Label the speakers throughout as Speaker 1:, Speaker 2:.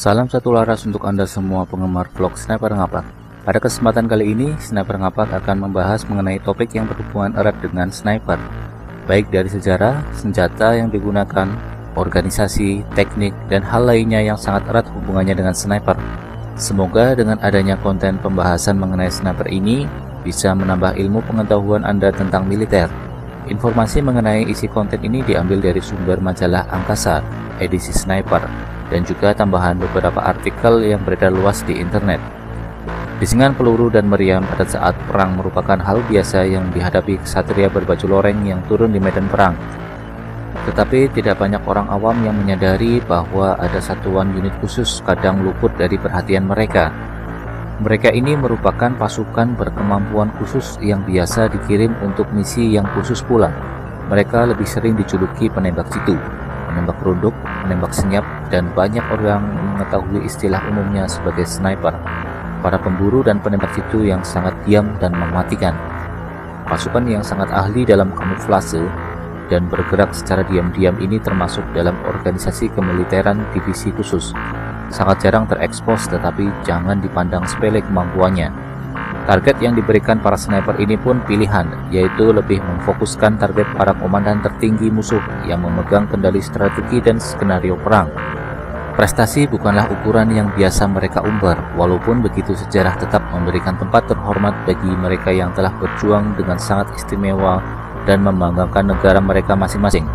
Speaker 1: Salam satu laras untuk Anda semua penggemar vlog Sniper Ngapak. Pada kesempatan kali ini, Sniper Ngapak akan membahas mengenai topik yang berhubungan erat dengan sniper, baik dari sejarah, senjata yang digunakan, organisasi, teknik, dan hal lainnya yang sangat erat hubungannya dengan sniper. Semoga dengan adanya konten pembahasan mengenai sniper ini bisa menambah ilmu pengetahuan Anda tentang militer. Informasi mengenai isi konten ini diambil dari sumber majalah Angkasa, edisi Sniper, dan juga tambahan beberapa artikel yang beredar luas di internet. Bisingan peluru dan meriam pada saat perang merupakan hal biasa yang dihadapi ksatria berbaju loreng yang turun di medan perang. Tetapi tidak banyak orang awam yang menyadari bahwa ada satuan unit khusus kadang luput dari perhatian mereka. Mereka ini merupakan pasukan berkemampuan khusus yang biasa dikirim untuk misi yang khusus pula. Mereka lebih sering dijuluki penembak jitu, penembak runduk, penembak senyap, dan banyak orang mengetahui istilah umumnya sebagai sniper, para pemburu dan penembak jitu yang sangat diam dan mematikan. Pasukan yang sangat ahli dalam kamuflase dan bergerak secara diam-diam ini termasuk dalam organisasi kemiliteran divisi khusus. Sangat jarang terekspos, tetapi jangan dipandang sepele kemampuannya. Target yang diberikan para sniper ini pun pilihan, yaitu lebih memfokuskan target para komandan tertinggi musuh yang memegang kendali strategi dan skenario perang. Prestasi bukanlah ukuran yang biasa mereka umbar, walaupun begitu sejarah tetap memberikan tempat terhormat bagi mereka yang telah berjuang dengan sangat istimewa dan membanggakan negara mereka masing-masing.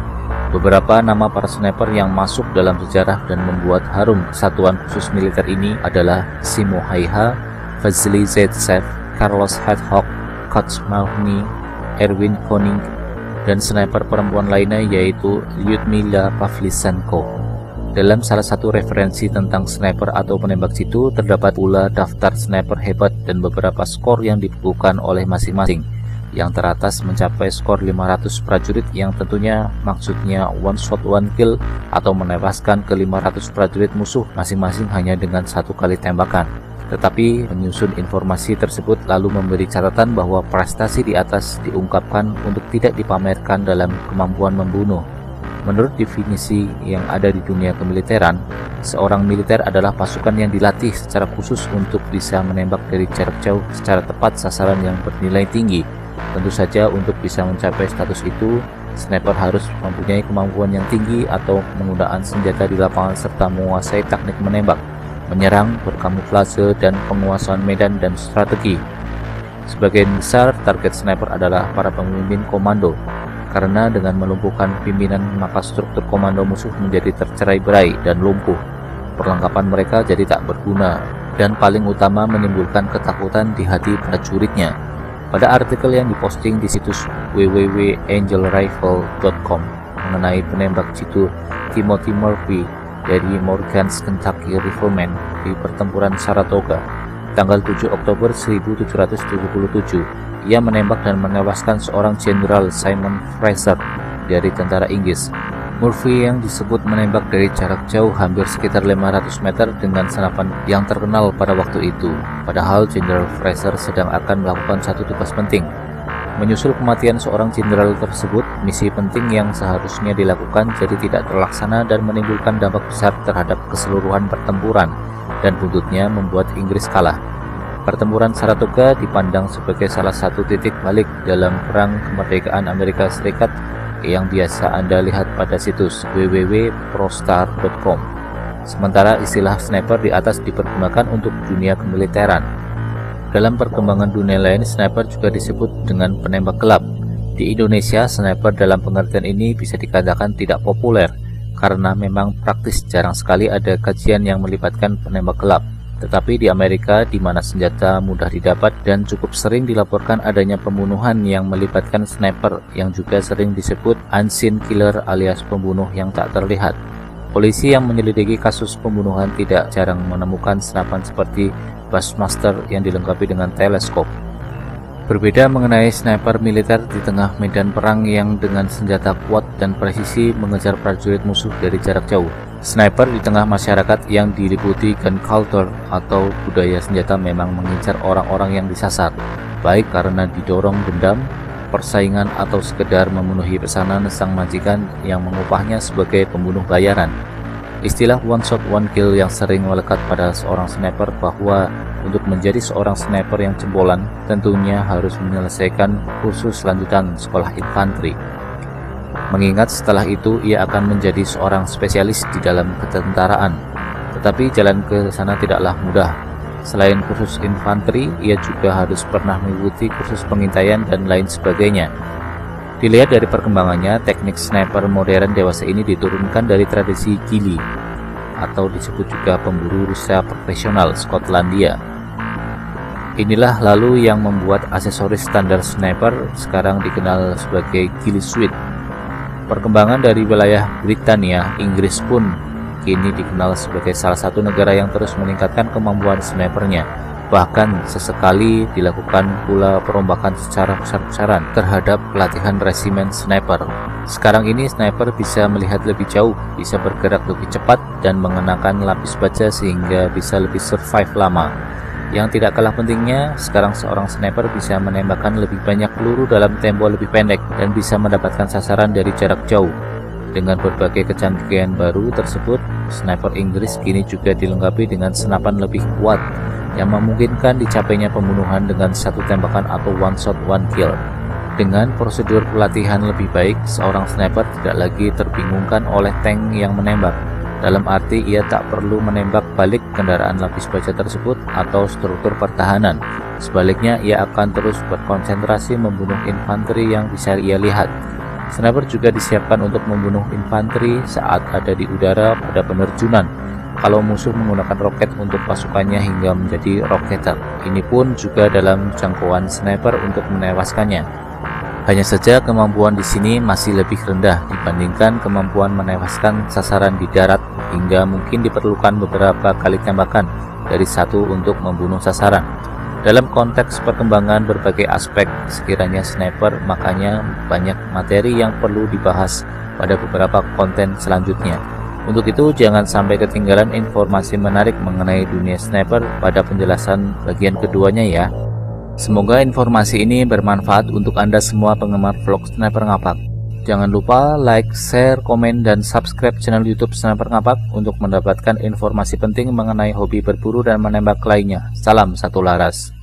Speaker 1: Beberapa nama para sniper yang masuk dalam sejarah dan membuat harum satuan khusus militer ini adalah Simo Hayha, Fazli Zaitsev, Carlos Hedhog, Koch Mahony, Erwin Koning, dan sniper perempuan lainnya yaitu Lyudmila Pavlyuchenko. Dalam salah satu referensi tentang sniper atau penembak jitu terdapat pula daftar sniper hebat dan beberapa skor yang dibukukan oleh masing-masing. Yang teratas mencapai skor 500 prajurit yang tentunya maksudnya one shot one kill atau menewaskan ke 500 prajurit musuh masing-masing hanya dengan satu kali tembakan. Tetapi menyusun informasi tersebut lalu memberi catatan bahwa prestasi di atas diungkapkan untuk tidak dipamerkan dalam kemampuan membunuh. Menurut definisi yang ada di dunia kemiliteran, seorang militer adalah pasukan yang dilatih secara khusus untuk bisa menembak dari jarak jauh secara tepat sasaran yang bernilai tinggi. Tentu saja untuk bisa mencapai status itu, sniper harus mempunyai kemampuan yang tinggi atau penggunaan senjata di lapangan serta menguasai teknik menembak, menyerang, berkamuflase, dan penguasaan medan dan strategi. Sebagian besar target sniper adalah para pemimpin komando, karena dengan melumpuhkan pimpinan maka struktur komando musuh menjadi tercerai-berai dan lumpuh. Perlengkapan mereka jadi tak berguna, dan paling utama menimbulkan ketakutan di hati prajuritnya. Pada artikel yang diposting di situs www.angelrifle.com mengenai penembak jitu Timothy Murphy dari Morgan's Kentucky Rifleman di pertempuran Saratoga, tanggal 7 Oktober 1777, ia menembak dan menewaskan seorang jenderal Simon Fraser dari tentara Inggris. Murphy yang disebut menembak dari jarak jauh hampir sekitar 500 meter dengan senapan yang terkenal pada waktu itu, padahal Jenderal Fraser sedang akan melakukan satu tugas penting. Menyusul kematian seorang jenderal tersebut, misi penting yang seharusnya dilakukan jadi tidak terlaksana dan menimbulkan dampak besar terhadap keseluruhan pertempuran, dan buntutnya membuat Inggris kalah. Pertempuran Saratoga dipandang sebagai salah satu titik balik dalam perang kemerdekaan Amerika Serikat yang biasa Anda lihat pada situs www.prostar.com. Sementara istilah sniper di atas dipergunakan untuk dunia kemiliteran. Dalam perkembangan dunia lain, sniper juga disebut dengan penembak gelap. Di Indonesia, sniper dalam pengertian ini bisa dikatakan tidak populer, karena memang praktis jarang sekali ada kajian yang melibatkan penembak gelap. Tetapi di Amerika, di mana senjata mudah didapat dan cukup sering dilaporkan adanya pembunuhan yang melibatkan sniper yang juga sering disebut unseen killer alias pembunuh yang tak terlihat. Polisi yang menyelidiki kasus pembunuhan tidak jarang menemukan senapan seperti Bushmaster yang dilengkapi dengan teleskop. Berbeda mengenai sniper militer di tengah medan perang yang dengan senjata kuat dan presisi mengejar prajurit musuh dari jarak jauh. Sniper di tengah masyarakat yang diliputi gun culture atau budaya senjata memang mengincar orang-orang yang disasar, baik karena didorong dendam, persaingan, atau sekedar memenuhi pesanan sang majikan yang mengupahnya sebagai pembunuh bayaran. Istilah one shot one kill yang sering melekat pada seorang sniper bahwa untuk menjadi seorang sniper yang jempolan tentunya harus menyelesaikan kursus lanjutan sekolah infanteri. Mengingat setelah itu ia akan menjadi seorang spesialis di dalam ketentaraan. Tetapi jalan ke sana tidaklah mudah. Selain kursus infanteri, ia juga harus pernah mengikuti kursus pengintaian dan lain sebagainya. Dilihat dari perkembangannya, teknik sniper modern dewasa ini diturunkan dari tradisi gili atau disebut juga pemburu rusa profesional Skotlandia. Inilah lalu yang membuat aksesoris standar sniper sekarang dikenal sebagai gili suit. Perkembangan dari wilayah Britania, Inggris pun kini dikenal sebagai salah satu negara yang terus meningkatkan kemampuan snipernya. Bahkan sesekali dilakukan pula perombakan secara besar-besaran terhadap pelatihan resimen sniper. Sekarang ini sniper bisa melihat lebih jauh, bisa bergerak lebih cepat, dan mengenakan lapis baja sehingga bisa lebih survive lama. Yang tidak kalah pentingnya, sekarang seorang sniper bisa menembakkan lebih banyak peluru dalam tempo lebih pendek dan bisa mendapatkan sasaran dari jarak jauh. Dengan berbagai kecanggihan baru tersebut, sniper Inggris kini juga dilengkapi dengan senapan lebih kuat yang memungkinkan dicapainya pembunuhan dengan satu tembakan atau one shot one kill. Dengan prosedur pelatihan lebih baik, seorang sniper tidak lagi terbingungkan oleh tank yang menembak. Dalam arti ia tak perlu menembak balik kendaraan lapis baja tersebut atau struktur pertahanan. Sebaliknya, ia akan terus berkonsentrasi membunuh infanteri yang bisa ia lihat. Sniper juga disiapkan untuk membunuh infanteri saat ada di udara pada penerjunan. Kalau musuh menggunakan roket untuk pasukannya hingga menjadi roketer, ini pun juga dalam jangkauan sniper untuk menewaskannya. Hanya saja kemampuan di sini masih lebih rendah dibandingkan kemampuan menewaskan sasaran di darat, hingga mungkin diperlukan beberapa kali tembakan dari satu untuk membunuh sasaran. Dalam konteks perkembangan berbagai aspek sekiranya sniper, makanya banyak materi yang perlu dibahas pada beberapa konten selanjutnya. Untuk itu jangan sampai ketinggalan informasi menarik mengenai dunia sniper pada penjelasan bagian keduanya ya. Semoga informasi ini bermanfaat untuk Anda semua penggemar vlog Sniper Ngapak. Jangan lupa like, share, komen, dan subscribe channel YouTube Sniper Ngapak untuk mendapatkan informasi penting mengenai hobi berburu dan menembak lainnya. Salam satu laras.